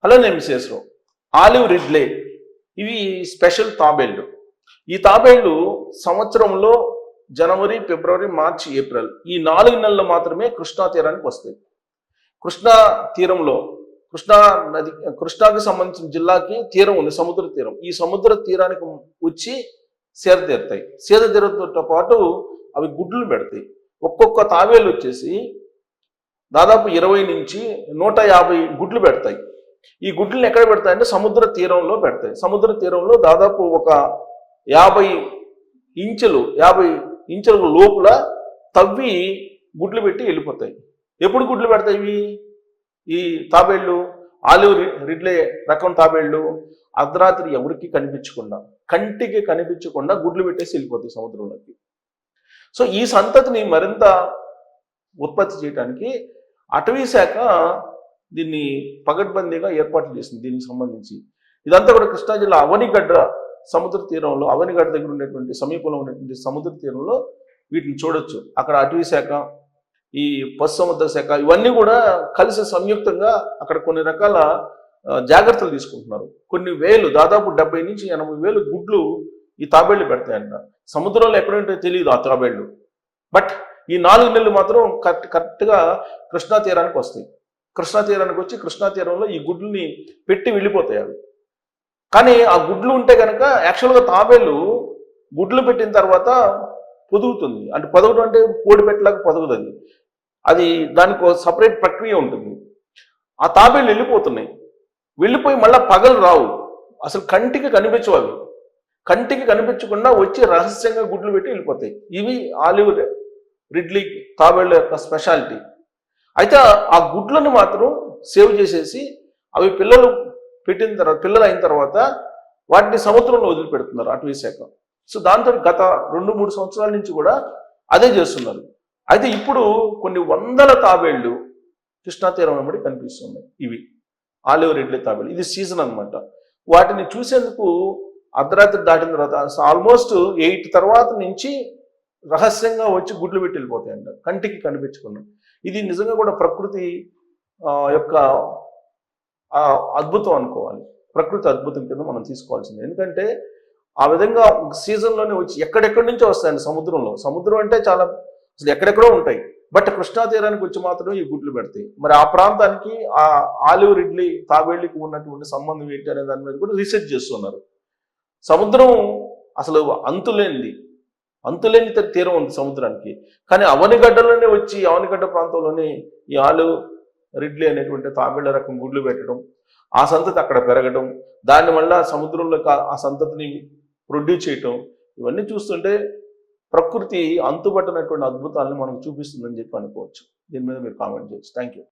Hello నేను మిస్సెస్రావు. Olive Ridley ఇవి special తాబేళ్లు. ఈ తాబేళ్లు సంవత్సరంలో జనవరి, ఫిబ్రవరి, మార్చి, ఏప్రిల్ ఈ 4 నెలలు మాత్రమే కృష్ణా తీరానికి వస్తాయి. కృష్ణా తీరంలో కృష్ణాకి సంబంధించిన జిల్లాకి తీరం ఉంది, సముద్ర తీరం. ఈ సముద్ర తీరానికి వచ్చి సేద తీరుతాయి. సేద తీరతో పాటు అవి గుడ్లు పెడతాయి. ఒక్కొక్క తాబేలు వచ్చేసి దాదాపు 20 నుంచి 150 గుడ్లు పెడతాయి. ఈ గుడ్లను ఎక్కడ పెడతాయంటే సముద్ర తీరంలో పెడతాయి. సముద్ర తీరంలో దాదాపు ఒక 50 ఇంచుల లోపల తవ్వి గుడ్లు పెట్టి వెళ్ళిపోతాయి. ఎప్పుడు గుడ్లు పెడతాయి ఇవి? ఈ తాబేళ్లు, ఆలివ్ రిడ్లే రకం తాబేళ్లు అర్ధరాత్రి ఎవరికి కనిపించకుండా, కంటికి కనిపించకుండా గుడ్లు పెట్టేసి వెళ్ళిపోతాయి సముద్రంలోకి. సో ఈ సంతతిని మరింత ఉత్పత్తి చేయడానికి అటవీ శాఖ దీన్ని పగడ్బందీగా ఏర్పాట్లు చేసింది. దీనికి సంబంధించి ఇదంతా కూడా కృష్ణా జిల్లా అవనిగడ్డ సముద్ర తీరంలో, అవనిగడ్డ దగ్గర ఉన్నటువంటి సమీపంలో ఉన్నటువంటి సముద్ర తీరంలో వీటిని చూడొచ్చు. అక్కడ అటవీ శాఖ, ఈ పశు సముద్ర శాఖ ఇవన్నీ కూడా కలిసి సంయుక్తంగా అక్కడ కొన్ని రకాల జాగ్రత్తలు తీసుకుంటున్నారు. కొన్ని వేలు, దాదాపు 70 నుంచి 80 వేలు గుడ్లు ఈ తాబేళ్లు పెడతాయంట. సముద్రంలో ఎక్కడుంటే తెలియదు ఆ తాబేళ్లు. బట్ ఈ 4 నెలలు మాత్రం కరెక్ట్గా కృష్ణా తీరానికి వస్తాయి. కృష్ణా తీరానికి వచ్చి కృష్ణా తీరంలో ఈ గుడ్లని పెట్టి వెళ్ళిపోతాయి అవి. కానీ ఆ గుడ్లు ఉంటే కనుక యాక్చువల్గా తాబేళ్ళు గుడ్లు పెట్టిన తర్వాత పొదుగుతుంది. అంటే పొదగడం అంటే కోడి పెట్టలాగా పొదగదు. అది దానికి సపరేట్ ప్రక్రియ ఉంటుంది. ఆ తాబేళ్ళు వెళ్ళిపోతున్నాయి. వెళ్ళిపోయి మళ్ళీ పగలు రావు, అసలు కంటికి కనిపించవు. అవి కంటికి కనిపించకుండా వచ్చి రహస్యంగా గుడ్లు పెట్టి వెళ్ళిపోతాయి. ఇవి ఆలివ్ రిడ్లీ తాబేళ్ళ యొక్క స్పెషాలిటీ. అయితే ఆ గుడ్లను మాత్రం సేవ్ చేసేసి అవి పిల్లలు అయిన తర్వాత వాటిని సముద్రంలో వదిలిపెడుతున్నారు అటవీ శాఖ. సో దాంతో గత 2-3 సంవత్సరాల నుంచి కూడా అదే చేస్తున్నారు. అయితే ఇప్పుడు కొన్ని వందల తాబేళ్లు కృష్ణా తీరం వెంబడి కనిపిస్తున్నాయి. ఇవి ఆలివ్ రిడ్లీ తాబేళ్లు. ఇది సీజన్ అనమాట. వాటిని చూసేందుకు అర్ధరాత్రి దాటిన తర్వాత ఆల్మోస్ట్ 8 తర్వాత నుంచి రహస్యంగా వచ్చి గుడ్లు పెట్టి వెళ్ళిపోతాయంట, కంటికి కనిపించకుండా. ఇది నిజంగా కూడా ప్రకృతి యొక్క అద్భుతం అనుకోవాలి. ప్రకృతి అద్భుతం కింద మనం తీసుకోవాల్సింది. ఎందుకంటే ఆ విధంగా సీజన్లోనే వచ్చి ఎక్కడెక్కడి నుంచో వస్తాయండి సముద్రంలో. సముద్రం అంటే చాలా అసలు ఎక్కడెక్కడో ఉంటాయి. బట్ కృష్ణా తీరానికి వచ్చి మాత్రమే ఈ గుడ్లు పెడతాయి. మరి ఆ ప్రాంతానికి ఆ ఆలివ్ రిడ్లీ తాబేళ్లికి ఉన్నటువంటి సంబంధం ఏంటి అనే దాని మీద కూడా రీసెర్చ్ చేస్తున్నారు. సముద్రం అసలు అంతులేని తీరం ఉంది సముద్రానికి. కానీ అవనిగడ్డలోనే వచ్చి అవనిగడ్డ ప్రాంతంలోనే ఈ ఆలివ్ రిడ్లీ అనేటువంటి తాబేళ్ల రకం గుడ్లు పెట్టడం, ఆ సంతతి అక్కడ పెరగడం, దాని వల్ల సముద్రంలో ఆ సంతతిని ప్రొడ్యూస్ చేయటం, ఇవన్నీ చూస్తుంటే ప్రకృతి అంతుబట్టనటువంటి అద్భుతాలను మనకు చూపిస్తుందని చెప్పి అనుకోవచ్చు. దీని మీద మీరు కామెంట్ చేయొచ్చు. Thank you.